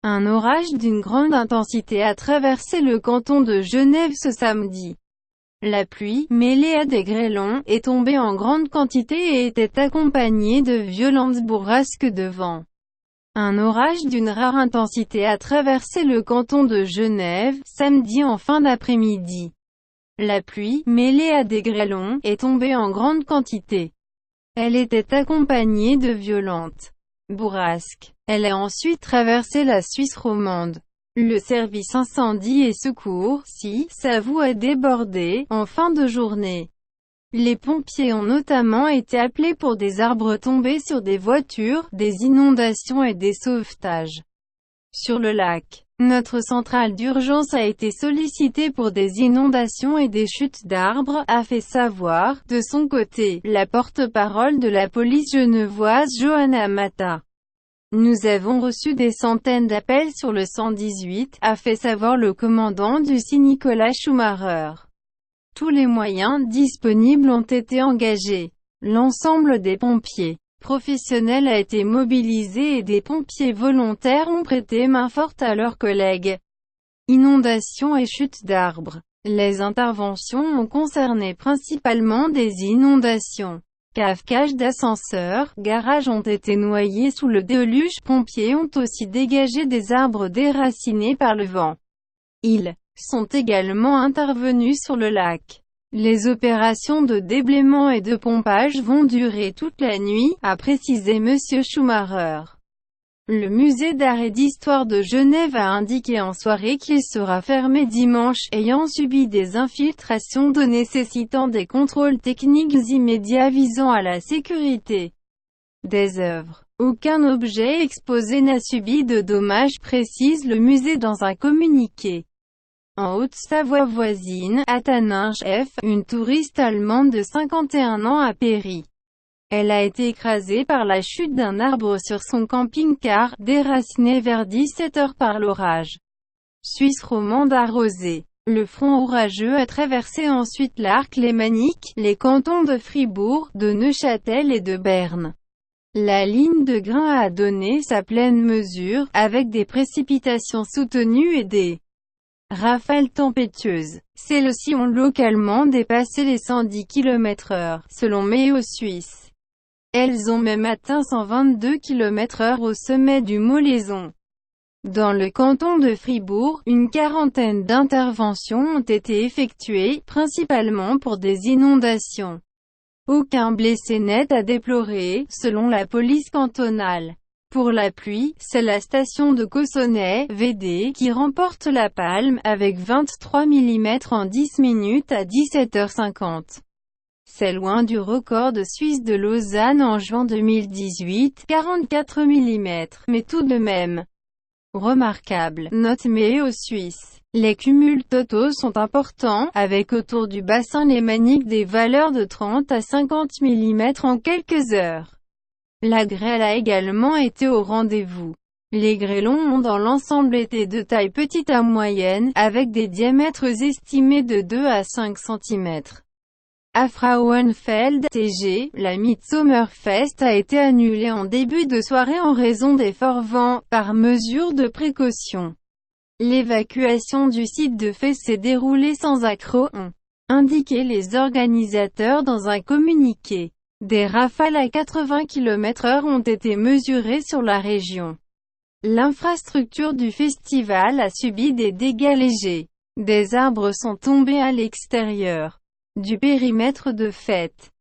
Un orage d'une grande intensité a traversé le canton de Genève ce samedi. La pluie, mêlée à des grêlons, est tombée en grande quantité et était accompagnée de violentes bourrasques de vent. Un orage d'une rare intensité a traversé le canton de Genève, samedi en fin d'après-midi. La pluie, mêlée à des grêlons, est tombée en grande quantité. Elle était accompagnée de violentes bourrasques. Elle a ensuite traversé la Suisse romande. Le service incendie et secours, s'avoue a débordé, en fin de journée. Les pompiers ont notamment été appelés pour des arbres tombés sur des voitures, des inondations et des sauvetages. Sur le lac, notre centrale d'urgence a été sollicitée pour des inondations et des chutes d'arbres, a fait savoir, de son côté, la porte-parole de la police genevoise Johanna Mata. Nous avons reçu des centaines d'appels sur le 118, a fait savoir le commandant du SI Nicolas Schumacher. Tous les moyens disponibles ont été engagés. L'ensemble des pompiers professionnels a été mobilisé et des pompiers volontaires ont prêté main forte à leurs collègues. Inondations et chutes d'arbres. Les interventions ont concerné principalement des inondations. Cages d'ascenseurs, garages ont été noyés sous le déluge. Pompiers ont aussi dégagé des arbres déracinés par le vent. Ils sont également intervenus sur le lac. Les opérations de déblaiement et de pompage vont durer toute la nuit, a précisé M. Schumacher. Le musée d'art et d'histoire de Genève a indiqué en soirée qu'il sera fermé dimanche, ayant subi des infiltrations d'eau nécessitant des contrôles techniques immédiats visant à la sécurité des œuvres. Aucun objet exposé n'a subi de dommages, précise le musée dans un communiqué. En Haute-Savoie voisine, à Taninges, une touriste allemande de 51 ans a péri. Elle a été écrasée par la chute d'un arbre sur son camping-car, déraciné vers 17 h par l'orage. Suisse romande arrosée. Le front orageux a traversé ensuite l'Arc lémanique, les cantons de Fribourg, de Neuchâtel et de Berne. La ligne de Grain a donné sa pleine mesure, avec des précipitations soutenues et des rafales tempétueuses. Celles-ci ont localement dépassé les 110 km/h, selon Météo Suisse. Elles ont même atteint 122 km/h au sommet du Molaison. Dans le canton de Fribourg, une quarantaine d'interventions ont été effectuées, principalement pour des inondations. Aucun blessé net à déplorer, selon la police cantonale. Pour la pluie, c'est la station de Cossonay, VD, qui remporte la palme, avec 23 mm en 10 minutes à 17h50. C'est loin du record de Suisse de Lausanne en juin 2018, 44 mm, mais tout de même remarquable. Note Météo Suisse. Les cumuls totaux sont importants, avec autour du bassin lémanique des valeurs de 30 à 50 mm en quelques heures. La grêle a également été au rendez-vous. Les grêlons ont dans l'ensemble été de taille petite à moyenne, avec des diamètres estimés de 2 à 5 cm. À Frauenfeld, TG, la Midsommerfest a été annulée en début de soirée en raison des forts vents, par mesure de précaution. L'évacuation du site de fait s'est déroulée sans accroc, ont indiqué les organisateurs dans un communiqué. Des rafales à 80 km/h ont été mesurées sur la région. L'infrastructure du festival a subi des dégâts légers. Des arbres sont tombés à l'extérieur du périmètre de fête.